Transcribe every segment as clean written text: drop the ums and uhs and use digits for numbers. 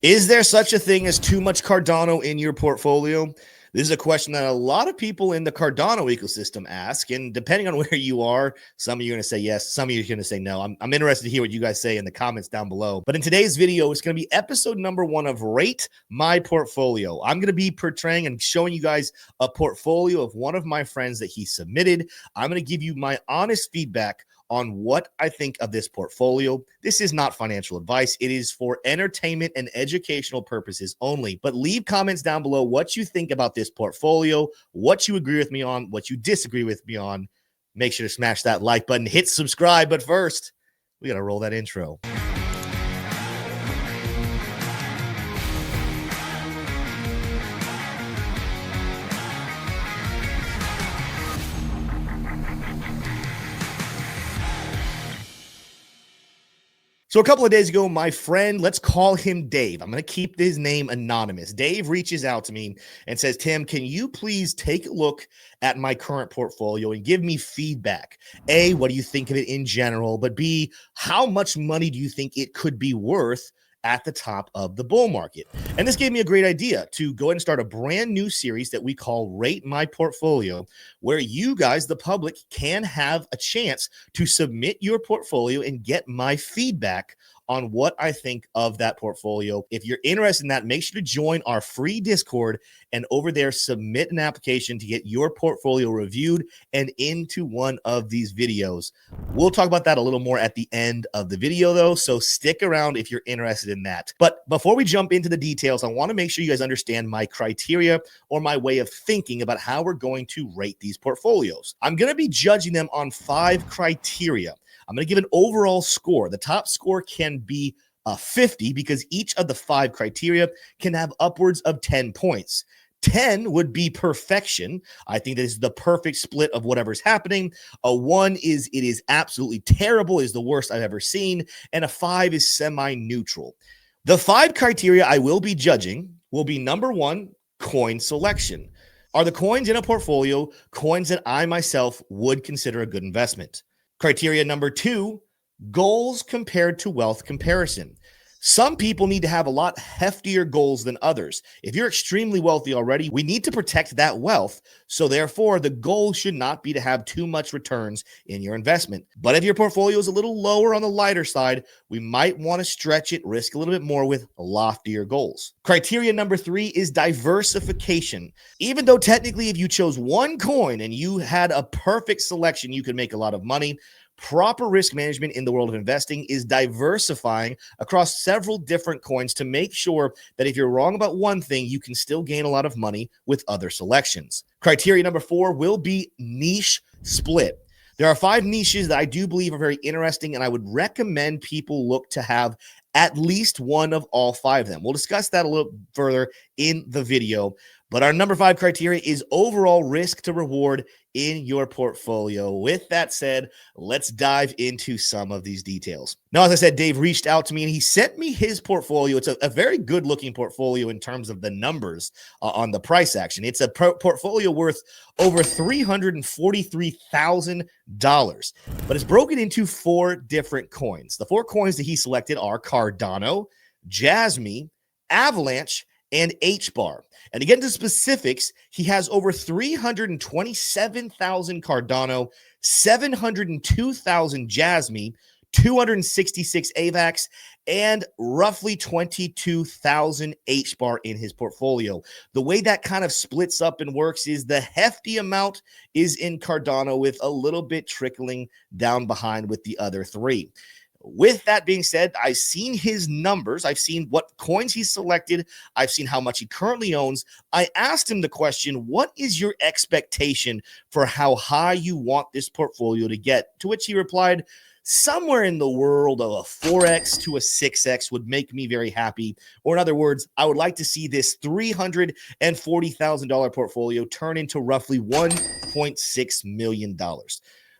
Is there such a thing as too much Cardano in your portfolio? This is a question that a lot of people in the Cardano ecosystem ask. And depending on where you are, some of you are going to say yes, some of you are going to say no. I'm interested to hear what you guys say in the comments down below. But in today's video, it's going to be episode number 1 of Rate My Portfolio. I'm going to be portraying and showing you guys a portfolio of one of my friends that he submitted. I'm going to give you my honest feedback on what I think of this portfolio. This is not financial advice. It is for entertainment and educational purposes only. But leave comments down below what you think about this portfolio, what you agree with me on, what you disagree with me on. Make sure to smash that like button, hit subscribe. But first, we got to roll that intro. So a couple of days ago, my friend, let's call him Dave. I'm going to keep his name anonymous. Dave reaches out to me and says, Tim, can you please take a look at my current portfolio and give me feedback? A, what do you think of it in general? But B, how much money do you think it could be worth at the top of the bull market? And this gave me a great idea to go ahead and start a brand new series that we call Rate My Portfolio, where you guys, the public, can have a chance to submit your portfolio and get my feedback on what I think of that portfolio. If you're interested in that, make sure to join our free Discord and over there submit an application to get your portfolio reviewed and into one of these videos. We'll talk about that a little more at the end of the video though, so stick around if you're interested in that. But before we jump into the details, I want to make sure you guys understand my criteria or my way of thinking about how we're going to rate these portfolios. I'm going to be judging them on 5 criteria. I'm going to give an overall score. The top score can be 50 because each of the 5 criteria can have upwards of 10 points. 10 would be perfection. I think that is the perfect split of whatever's happening. A 1 is it is absolutely terrible, is the worst I've ever seen. And a 5 is semi-neutral. The 5 criteria I will be judging will be number 1, coin selection. Are the coins in a portfolio coins that I myself would consider a good investment? Criteria number 2, goals compared to wealth comparison. Some people need to have a lot heftier goals than others. If you're extremely wealthy already, we need to protect that wealth. So therefore, the goal should not be to have too much returns in your investment. But if your portfolio is a little lower on the lighter side, we might want to stretch it, risk a little bit more with loftier goals. Criteria number 3 is diversification. Even though technically if you chose one coin and you had a perfect selection, you could make a lot of money. Proper risk management in the world of investing is diversifying across several different coins to make sure that if you're wrong about one thing, you can still gain a lot of money with other selections. Criteria number 4 will be niche split. There are 5 niches that I do believe are very interesting, and I would recommend people look to have at least one of all 5 of them. We'll discuss that a little further in the video. But our number 5 criteria is overall risk to reward in your portfolio. With that said, let's dive into some of these details. Now, as I said, Dave reached out to me and he sent me his portfolio. It's a very good looking portfolio in terms of the numbers on the price action. It's a portfolio worth over $343,000, but it's broken into 4 different coins. The 4 coins that he selected are Cardano, Jasmy, Avalanche, and H-bar. And to get into specifics, he has over 327,000 Cardano, 702,000 Jasmy, 266 AVAX, and roughly 22,000 H-bar in his portfolio. The way that kind of splits up and works is the hefty amount is in Cardano with a little bit trickling down behind with the other 3. With that being said, I've seen his numbers. I've seen what coins he selected. I've seen how much he currently owns. I asked him the question, what is your expectation for how high you want this portfolio to get? To which he replied, somewhere in the world of a 4x to a 6x would make me very happy. Or in other words, I would like to see this $340,000 portfolio turn into roughly $1.6 million.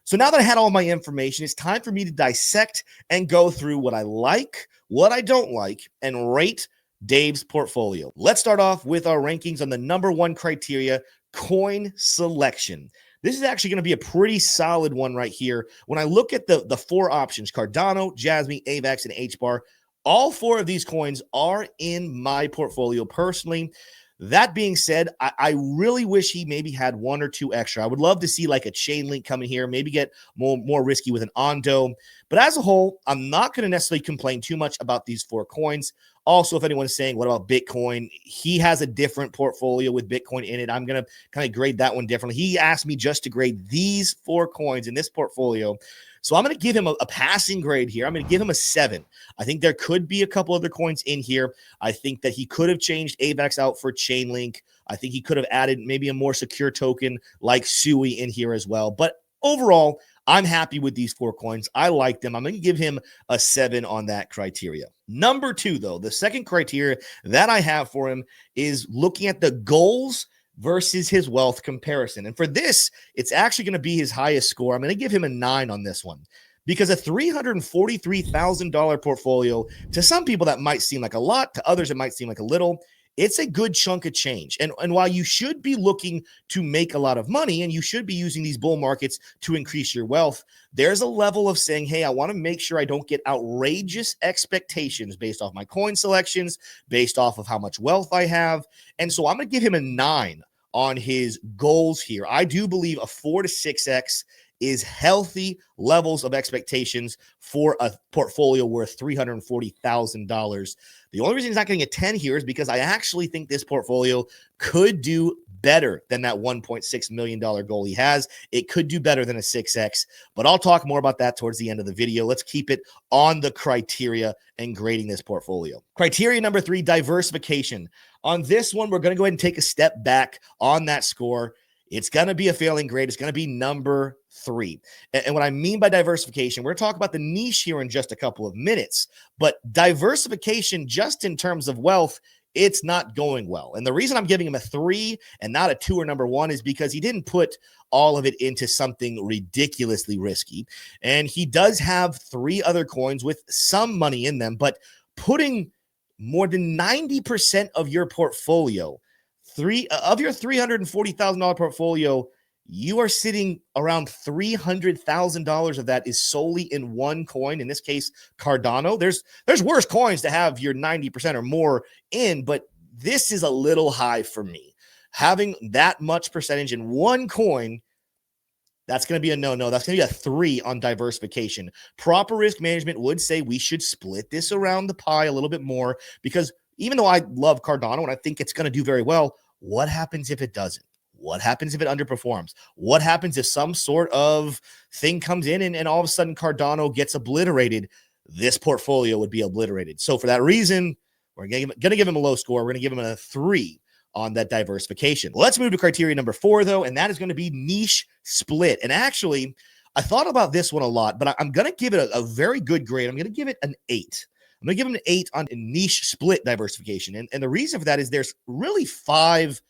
So now that I had all my information, it's time for me to dissect and go through what I like, what I don't like, and rate Dave's portfolio. Let's start off with our rankings on the number 1 criteria, coin selection. This is actually going to be a pretty solid one right here. When I look at the 4 options, Cardano, Jasmy, AVAX, and H-bar, All four of these coins are in my portfolio personally. That being said, I really wish he maybe had one or two extra. I would love to see like a chain link coming here, maybe get more risky with an Ondo. But as a whole, I'm not going to necessarily complain too much about these four coins. Also, if anyone's saying, what about Bitcoin? He has a different portfolio with Bitcoin in it. I'm going to kind of grade that one differently. He asked me just to grade these four coins in this portfolio. So I'm going to give him a passing grade here. I'm going to give him a 7. I think there could be a couple other coins in here. I think that he could have changed AVAX out for Chainlink. I think he could have added maybe a more secure token like SUI in here as well. But overall, I'm happy with these four coins. I like them. I'm going to give him a 7 on that criteria. Number 2, though, the second criteria that I have for him is looking at the goals versus his wealth comparison. And for this, it's actually going to be his highest score. I'm going to give him a 9 on this one because a $343,000 portfolio, to some people that might seem like a lot, to others it might seem like a little. It's a good chunk of change. And while you should be looking to make a lot of money and you should be using these bull markets to increase your wealth, there's a level of saying, hey, I want to make sure I don't get outrageous expectations based off my coin selections, based off of how much wealth I have. And so I'm going to give him a 9 on his goals here. I do believe a 4 to 6x is healthy levels of expectations for a portfolio worth $340,000. The only reason he's not getting a 10 here is because I actually think this portfolio could do better than that $1.6 million goal he has. It could do better than a 6x, but I'll talk more about that towards the end of the video. Let's keep it on the criteria and grading this portfolio. Criteria number 3, diversification. On this one, we're going to go ahead and take a step back on that score. It's going to be a failing grade. It's going to be number 3. And what I mean by diversification, we're going to talk about the niche here in just a couple of minutes, but diversification just in terms of wealth, it's not going well. And the reason I'm giving him a 3 and not a 2 or number 1 is because he didn't put all of it into something ridiculously risky. And he does have 3 other coins with some money in them, but putting more than 90% of your portfolio, of your $340,000 portfolio, you are sitting around $300,000 of that is solely in one coin, in this case, Cardano. There's worse coins to have your 90% or more in, but this is a little high for me. Having that much percentage in one coin, that's going to be a no-no. That's going to be a 3 on diversification. Proper risk management would say we should split this around the pie a little bit more, because even though I love Cardano and I think it's going to do very well, what happens if it doesn't? What happens if it underperforms? What happens if some sort of thing comes in and all of a sudden Cardano gets obliterated? This portfolio would be obliterated. So for that reason, we're going to give him a low score. We're going to give him a 3 on that diversification. Let's move to criteria number 4, though, and that is going to be niche split. And actually, I thought about this one a lot, but I'm going to give it a very good grade. I'm going to give it an 8. I'm going to give him an 8 on niche split diversification. And the reason for that is there's really 5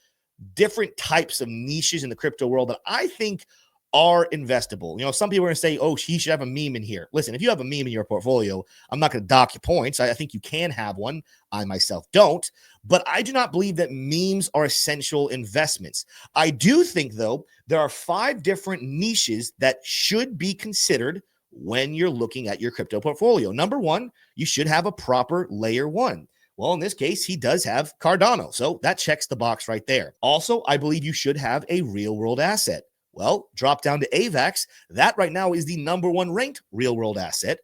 different types of niches in the crypto world that I think are investable. You know, some people are going to say, oh, he should have a meme in here. Listen, if you have a meme in your portfolio, I'm not going to dock your points. I think you can have one. I myself don't. But I do not believe that memes are essential investments. I do think, though, there are 5 different niches that should be considered when you're looking at your crypto portfolio. Number 1, you should have a proper layer 1. Well, in this case, he does have Cardano, so that checks the box right there. Also, I believe you should have a real-world asset. Well, drop down to AVAX. That right now is the number 1 ranked real-world asset.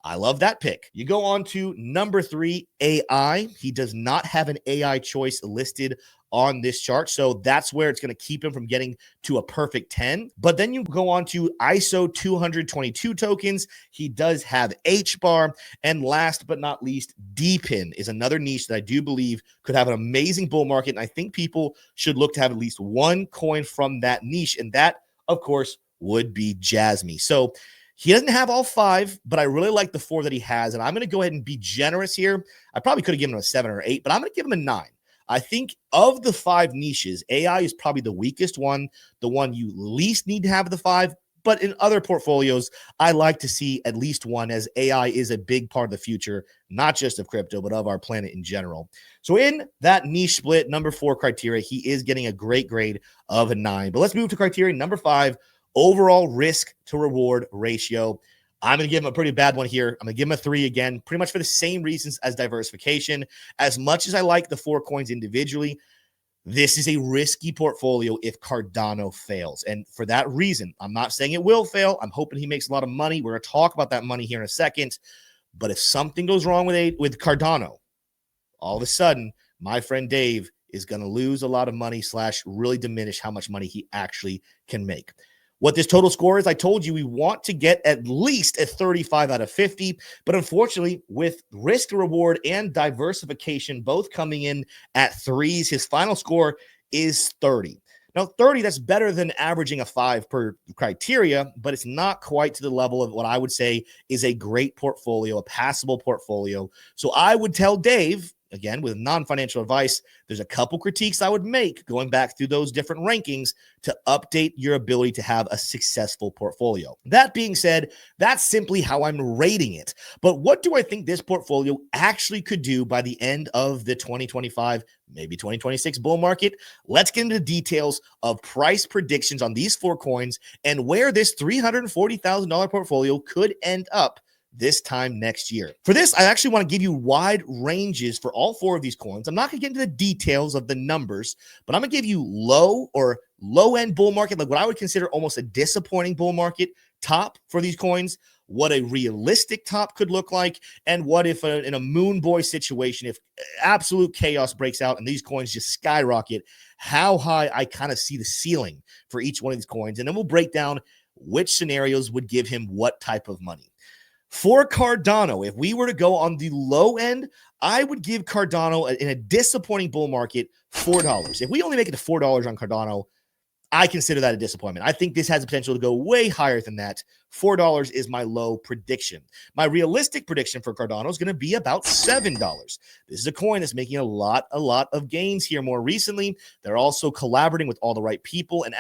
I love that pick. You go on to number 3, AI. He does not have an AI choice listed on this chart, so that's where it's going to keep him from getting to a perfect 10. But then you go on to ISO 222 tokens. He does have HBAR. And last but not least, DPIN is another niche that I do believe could have an amazing bull market. And I think people should look to have at least one coin from that niche. And that, of course, would be Jasmy. So he doesn't have all 5, but I really like the 4 that he has. And I'm going to go ahead and be generous here. I probably could have given him a 7 or 8, but I'm going to give him a 9. I think of the 5 niches, AI is probably the weakest one, the one you least need to have the 5. But in other portfolios, I like to see at least one, as AI is a big part of the future, not just of crypto, but of our planet in general. So in that niche split, number 4 criteria, he is getting a great grade of a 9. But let's move to criteria number 5, overall risk to reward ratio. I'm going to give him a pretty bad one here. I'm going to give him a 3 again, pretty much for the same reasons as diversification. As much as I like the 4 coins individually, this is a risky portfolio if Cardano fails. And for that reason, I'm not saying it will fail. I'm hoping he makes a lot of money. We're going to talk about that money here in a second. But if something goes wrong with Cardano, all of a sudden, my friend Dave is going to lose a lot of money / really diminish how much money he actually can make. What this total score is, I told you we want to get at least a 35 out of 50, but unfortunately, with risk reward and diversification both coming in at 3s, his final score is 30. Now, 30, that's better than averaging a 5 per criteria, but it's not quite to the level of what I would say is a great portfolio, a passable portfolio. So I would tell Dave, again, with non-financial advice, there's a couple critiques I would make going back through those different rankings to update your ability to have a successful portfolio. That being said, that's simply how I'm rating it. But what do I think this portfolio actually could do by the end of the 2025, maybe 2026 bull market? Let's get into the details of price predictions on these 4 coins and where this $340,000 portfolio could end up this time next year. For this, I actually want to give you wide ranges for all 4 of these coins. I'm not going to get into the details of the numbers, but I'm going to give you low-end bull market, like what I would consider almost a disappointing bull market top for these coins, what a realistic top could look like, and what if in a moon boy situation, if absolute chaos breaks out and these coins just skyrocket, how high I kind of see the ceiling for each one of these coins. And then we'll break down which scenarios would give him what type of money. For Cardano, if we were to go on the low end, I would give Cardano in a disappointing bull market $4. If we only make it to $4 on Cardano, I consider that a disappointment. I think this has the potential to go way higher than that. $4 is my low prediction. My realistic prediction for Cardano is going to be about $7. This is a coin that's making a lot of gains here more recently. They're also collaborating with all the right people. And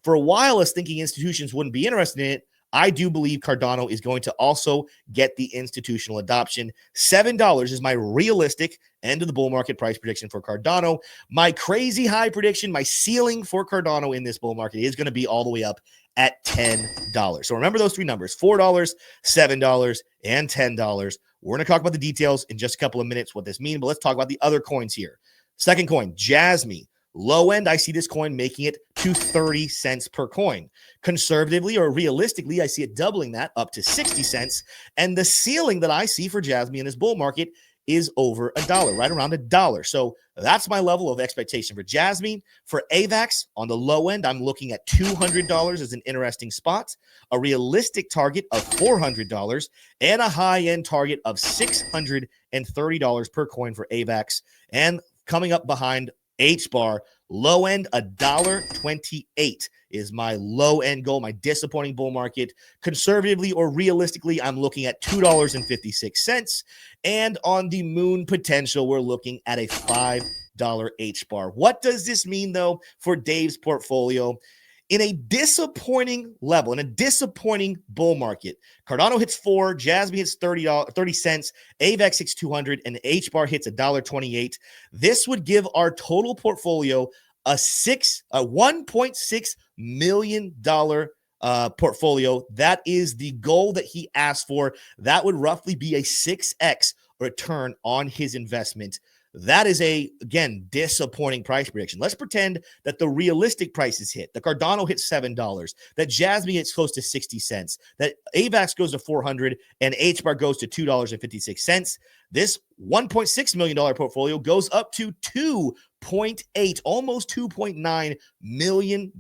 for a while, us thinking institutions wouldn't be interested in it, I do believe Cardano is going to also get the institutional adoption. $7 is my realistic end of the bull market price prediction for Cardano. My crazy high prediction, my ceiling for Cardano in this bull market is going to be all the way up at $10. So remember those 3 numbers, $4, $7, and $10. We're going to talk about the details in just a couple of minutes, what this means, but let's talk about the other coins here. Second coin, Jasmy. Low end, I see this coin making it to 30 cents per coin. Conservatively or realistically, I see it doubling that up to 60 cents. And the ceiling that I see for Jasmy in this bull market is over $1, right around $1. So that's my level of expectation for Jasmy. For AVAX, on the low end, I'm looking at $200 as an interesting spot, a realistic target of $400, and a high-end target of $630 per coin for AVAX. And coming up behind H-bar, low end, $1.28 is my low end goal, my disappointing bull market. Conservatively or realistically, I'm looking at $2.56. And on the moon potential, we're looking at a $5 H-bar. What does this mean, though, for Dave's portfolio? In a disappointing level, in a disappointing bull market, Cardano hits 4, Jasmy hits 30 cents, AVAX hits 200, and H-bar hits $1.28. This would give our total portfolio a $1.6 million portfolio. That is the goal that he asked for. That would roughly be a 6x return on his investment. That is again, disappointing price prediction. Let's pretend that the realistic price is hit. The Cardano hits $7, that Jasmy hits close to 60 cents, that AVAX goes to 400, and H-bar goes to $2.56. This $1.6 million portfolio goes up to 2.8, almost $2.9 million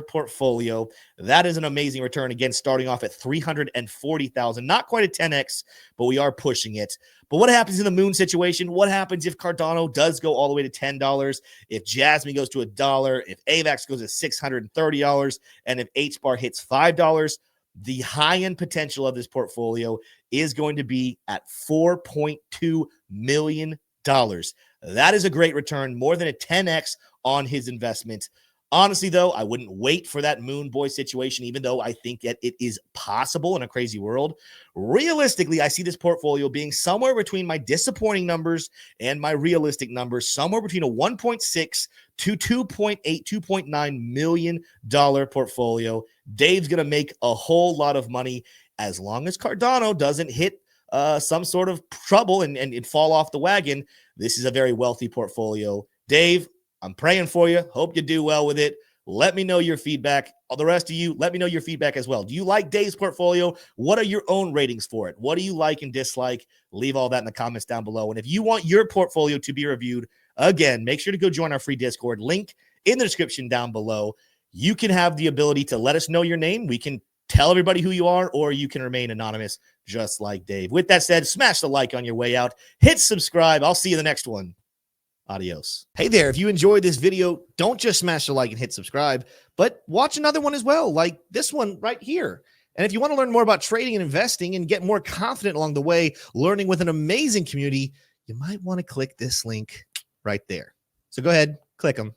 portfolio. That is an amazing return. Again, starting off at $340,000, not quite a 10x, but we are pushing it. But what happens in the moon situation? What happens if Cardano does go all the way to $10? If Jasmy goes to $1, if AVAX goes to $630, and if H-bar hits $5, the high-end potential of this portfolio is going to be at $4.2 million. That is a great return, more than a 10x on his investment. Honestly, though, I wouldn't wait for that moon boy situation, even though I think that it is possible in a crazy world. Realistically, I see this portfolio being somewhere between my disappointing numbers and my realistic numbers, somewhere between a 1.6 to 2.8, $2.9 million portfolio. Dave's going to make a whole lot of money as long as Cardano doesn't hit some sort of trouble and fall off the wagon, this is a very wealthy portfolio. Dave, I'm praying for you. Hope you do well with it. Let me know your feedback. All the rest of you, let me know your feedback as well. Do you like Dave's portfolio? What are your own ratings for it? What do you like and dislike? Leave all that in the comments down below. And if you want your portfolio to be reviewed, again, make sure to go join our free Discord. Link in the description down below. You can have the ability to let us know your name. We can tell everybody who you are, or you can remain anonymous just like Dave. With that said, smash the like on your way out. Hit subscribe. I'll see you in the next one. Adios. Hey there, if you enjoyed this video, don't just smash the like and hit subscribe, but watch another one as well, like this one right here. And if you want to learn more about trading and investing and get more confident along the way, learning with an amazing community, you might want to click this link right there. So go ahead, click them.